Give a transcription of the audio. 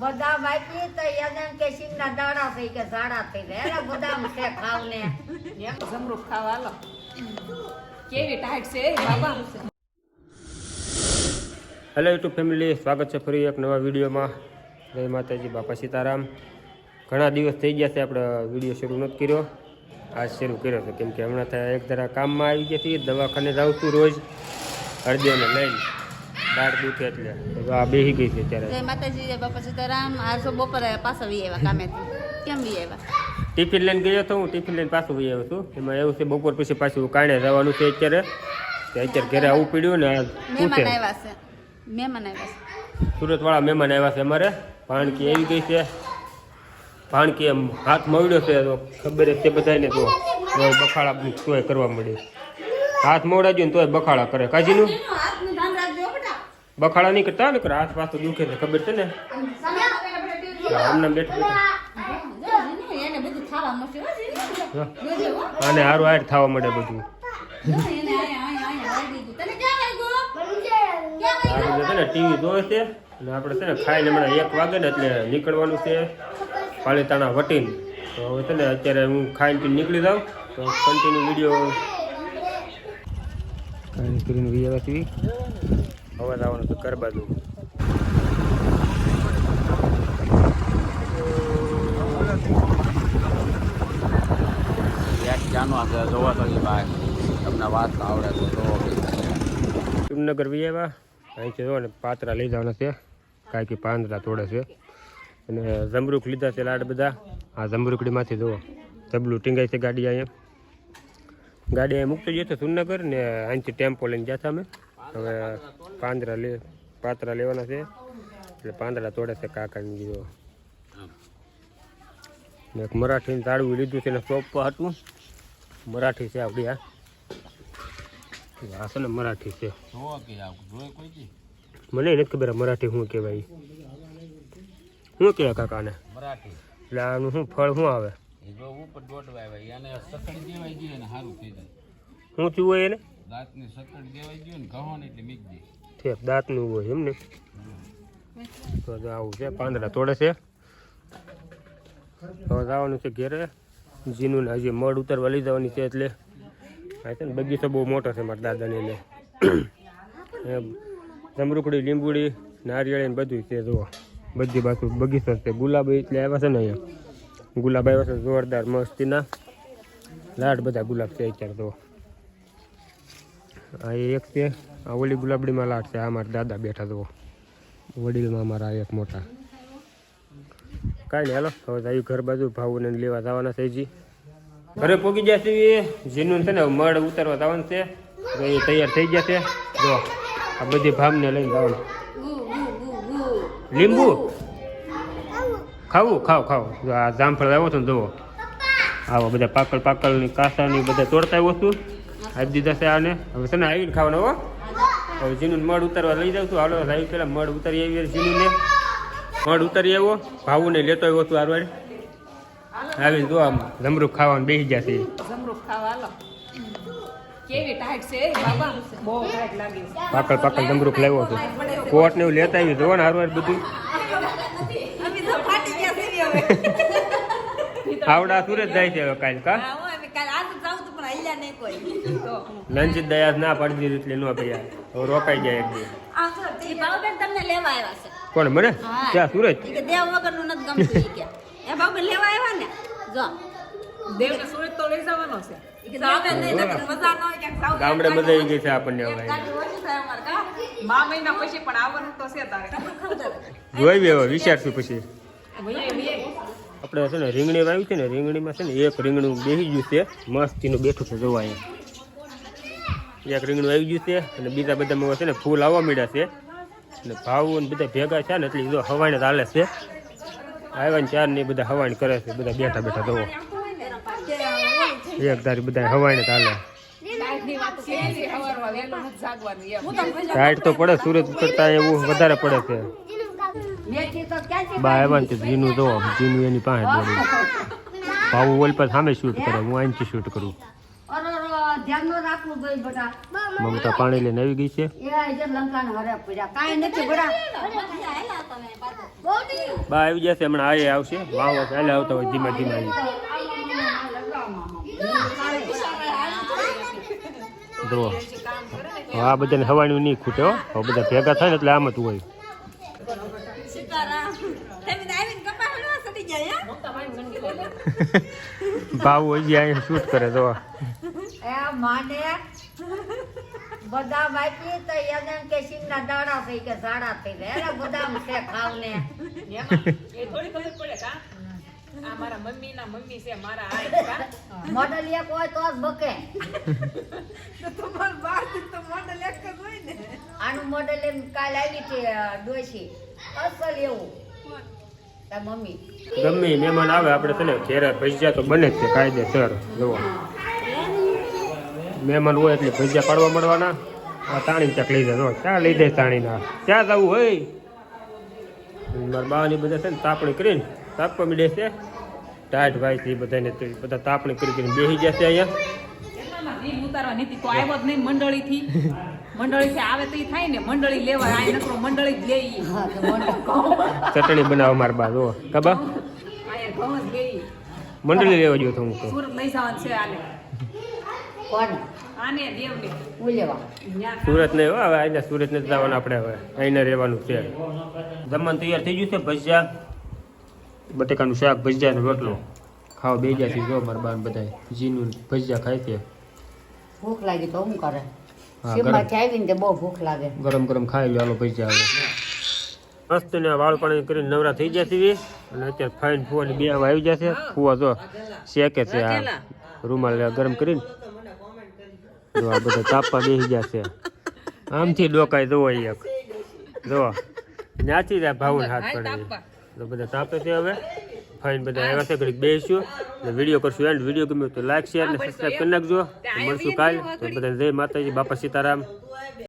બદામ આપી તો એને કે સિંગના દાડા થઈ કે ઝાડા થઈ જાય એલા બદામ છે ખાવને એમ જમરૂખ ખાવા હાલો કેવી ટાઈટ છે બાબા હેલો યુટ્યુબ ફેમિલી, સ્વાગત છે ફરી એક નવા વિડીયોમાં. જય માતાજી, બાપા સીતારામ. ઘણા દિવસ થઈ ગયા છે આપણે વિડીયો શરૂ નથી કર્યો. આજ શરૂ કર્યો છે કેમ કે હમણાં ત્યાં એક ધારા કામમાં આવી ગયા છીએ. દવાખાને જાઉં છું રોજ હળદીને લઈને, દાળ દુખે એટલે તો આ બેસી ગઈ છે ત્યારે. જય માતાજી, જય બાપા સીતારામ. આ તો બપોરે પાછા વી આવ્યા કામેથી. કેમ વી આવ્યા? ટિફિન લઈને ગયો હતો હું, ટિફિન લઈને પાછું વહી આવ્યો છું. એમાં એવું છે બપોર પછી પાછું કાણે જવાનું છે અત્યારે. અત્યારે ઘરે આવવું પડ્યું ને. મહેમાન આવ્યા છે, મહેમાન આવ્યા છે. સુરતવાળા મહેમાન આવ્યા છે અમારે. ભાણકી આવી ગઈ છે. ભાણકી એમ હાથ મવડ્યો છે તો ખબર જ છે બધાને. તો બખાડા તોય કરવા મળી. હાથ મવડાવ્યો ને તોય બખાડા કરે. કાજીનું બખાડા નહીં કરતા ને, હાથ પાછો દુખે છે ખબર છે ને. આમને બેઠું આને હારું હાર થવા મળે બધું. ટીવી જોવે છે અને આપણે છે ને ખાઈને હમણાં 1 વાગે ને એટલે નીકળવાનું છે પાલીતાણા વટીને. તો હવે છે ને અત્યારે હું ખાઈને પીને નીકળી જાઉં તો કન્ટિન્યુ વિડીયો ખાઈને કરીને વિયાવા છીએ. અવાજ આવવાનો તો ઘર બાજુ. તમને વાત આવડે તો સુમનગર વિયાવા. અહીંથી જો ને પાતરા લઈ જવાના છે, કાંઈ કે પાંદડા તોડે છે. અને જમરૂખ લીધા છે લાડ બધા. આ જમરૂકડીમાંથી જુઓ જબલું ટીંગાય છે ગાડી. અહીંયા ગાડી અહીંયા મૂકતો જઈએ તો સુમનગર ને અહીંથી ટેમ્પો લઈને ગયા હતા અમે. હવે પાતરા લેવાના છે એટલે પાંદડા તોડે છે કાકાને કીધું. ને એક મરાઠીને તાળવું લીધું છે ને સોંપવા હતું. મરાઠી છે આપણી. આ છે ને મરાઠી છે. મને નથી ખબર મરાઠી શું કહેવાય. શું કહેવાય કાકાને મરાઠી? એટલે આનું શું ફળ શું આવે? ઉપર દોડવાય એને સકડી દેવાઈ ગઈ ને સારું થઈ જાય. શું થયું હોય એને? દાંતની સકડી દેવાઈ ગયું ને ઘઉં એટલે મીક દે. ઠેક દાંતનું હોય એમ ને. તો આવું છે, પાંદડા તોડે છે. હવે જવાનું છે ઘેરે. જીનું ને હજી મળ ઉતારવા લઈ જવાની છે. એટલે આ છે ને બગીચો બહુ મોટો છે મારા દાદાને. એટલે જમરૂકડી, લીંબુડી, નારિયેળી ને બધું છે. જુઓ બધી બાજુ બગીચો છે. ગુલાબ એટલે આવ્યા છે ને અહીંયા. ગુલાબ આવ્યા છે જોરદાર મસ્તીના. લાડ બધા ગુલાબ છે અત્યારે. તો આ એક છે, આ ઓલી ગુલાબડીમાં લાડ છે. આ મારા દાદા બેઠા જુઓ. વડીલમાં અમારા એક મોટા. કાંઈ નહીં, હાલો હવે આવ્યું ઘર બાજુ. ભાવુને લેવા જવાના છે. હજી ઘરે પોગી ગયા છે. જીનું છે ને મળ ઉતારવા જવાનું છે. તો એ તૈયાર થઈ ગયા છે. જો આ બધી ભામને લઈને જવાનું. લીંબુ ખાવું? ખાવ. જો આ જામફળ આવ્યો હતો ને જુઓ. આવા બધા પાકળની કાસાની બધા તોડતા આવ્યો છું. આપી દીધા છે આને. હવે છે ને આવીને ખાવાનો. હો હવે જીનું મળ ઉતારવા લઈ જાઉં છું. હાલો આવી પેલા મળ ઉતારી આવી. જીનુને મળ ઉતારી આવ્યો. ભાવુને લેતો આવ્યો છું આરવાડ. આવીને જો આમ જમરૂખ ખાવાનું બેસી ગયા છે. જમરૂખ ખાવા હાલો કેવી ટાઈટ છે બાબા બહુ ટાઈટ લાગે છે. પાકળ જમરૂખ લાવ્યો છું. કોટ ને એવું લેતા આવી જોવો ને હારવાર બધું. અમે તો ફાટી ગયા છે હવે. આવડા સુરત જાય છે હવે કાલ. કા હા અમે કાલ આજ જાવ તો પણ હલ્યા નહીં કોઈ. તો લંચિત દયા ના પાડી દીધી એટલે ન પડ્યા. હવે રોકાઈ જાય એક દી. આ તો એ બાબુબેન તમને લેવા આવ્યા છે. કોણ મને? ક્યાં સુરત? ઈ કે દેવ વગરનું નથી ગમતું ઈ કે. એ બાબુબેન લેવા આવ્યા ને. જો દેવને સુરત તો લઈ જવાનો છે. ઈ કે સાવે નહીં નકર મજા ન હોય કે સાવ ગામડે બધા આવી ગઈ છે આપણને હવે. ગાડી ઓછી થાય અમાર કા. મા મહિના પછી પણ આવવાનું તો છે તારે. જોઈ હવે વિચારશું પછી. ભાઈ આપણે છે ને રીંગણી વાવી છે ને, રીંગણીમાં છે ને એક રીંગણું બેસી ગયું છે. મસ્તીનું બેઠું છે જોવા અહીંયા. એક રીંગણું આવી ગયું છે અને બીજા બધામાં છે ને ફૂલ આવવા માંડ્યા છે. અને ભાવ બધા ભેગા છે ને એટલે જો હવાઈને ચાલે છે. આવ્યા ને ચાર ને બધા હવાઈને કરે છે. બધા બેઠા જોવો એક ધારી બધા હવાઈને ચાલે. ટાઈટ તો પડે. સુરત કરતા એવું વધારે પડે છે. બા આવ્યા ને જીનું જોવો. જીનું એની પાસે દોડી. ભાવ ઓલ પર સામે શૂટ કરે, હું અહીંથી શૂટ કરું. ધ્યાન ન રાખવું ભાઈ બધા મમતા પાણી લઈને આવી ગઈ છે. એ આજે લંકાને હરે પડ્યા કાંઈ નથી બડા બા આવી જશે હમણાં આ આવશે વાવ પહેલા આવતા હોય ધીમે ધીમે આવી. જો હવે આ બધાને હવાનું નહીં ખૂટે હો. હવે બધા ભેગા થાય ને એટલે આમ જ હોય. ભાવ હજી અહીંયા શૂટ કરે તો એ માને બદામ આપી તો યાદન કે સિંગના દાડા થઈ કે ઝાડા થઈ જાય બદામ છે ખાવને એમાં એ થોડી ખબર પડે કા આ મારા મમ્મીના મમ્મી છે મારા આ કા મોડલ એક હોય તો જ બકે તમાર બાર તો મોડલ એક જ હોય ને આનું મોડલ એમ કાલ આવી છે ડોશી અસલ એવું તાર મમ્મી ગમે ઈ મહેમાન આવે આપણે છે ને ઘેરે ભજીયા તો બને જ છે કાયદેસર. જુઓ મહેમાન હોય એટલે ભજીયા પાડવા મળવાના. આ તાણી ચાક લઈ જાય ક્યાં લઈ જાય તાણીના ક્યાં જવું હોય. મારા બાવાની બધા છે ને તાપણી કરીને તાપવા મીડે છે ટાઈટ ભાઈ છે બધાને તો બધા તાપણી કરીને બેસી જશે અહીંયા. એમાં રીલ ઉતારવા નીતિ તો આવ્યો જ નહીં મંડળીથી આવે તો ઈ થાય ને મંડળી લેવા આ નકરો મંડળી જ લેઈ હા તો મોડલ ચટણી બનાવો મારા બા જો કબા આયા ઘઉં જ લેઈ મંડળી લેવા ગયો તો હું તો. સુરત લઈ જવાનું છે આને કોણ આને દેવને ઉલેવા ન્યા સુરત નહીં હવે અહીંયા સુરત નથી જવાનું આપણે હવે અહીંયા રહેવાનું છે. જમવાનું તૈયાર થઈ ગયું છે. ભજીયા બટેકાનું શાક ભજીયાનો રોટલો ખાવા બે ગયા છે. જો મારા બાન બધા જીનું ભજીયા ખાય છે. ભૂખ લાગી તો હું કરે હા, સીમમાંથી આવીને તે બહુ ભૂખ લાગે ગરમ ગરમ ખાઈ લો હાલો ભજીયા હવે. મસ્ત ને વાળ પાણી કરીને નવરા થઈ ગયા છે અને અત્યારે ફાઈન ફુવાની બે આવી જશે. ફુવા જો શેકે છે આ રૂમાલ ગરમ કરીને જો આ બધા તાપવા બેસી જશે. આમથી ડોકાય જોવો એક જો ત્યાંથી જ આ ભાવને હાથ પડે તો બધા તાપે છે. હવે ફાઈન બધા આવ્યા છે ઘડીક બેસીશું ને વિડીયો કરશું એન્ડ વિડીયો ગમ્યો તો લાઈક શેર ને સબસ્ક્રાઈબ કરી નાખજો. તો મળશું કાલ તો બધા જય માતાજી બાપા સીતારામ.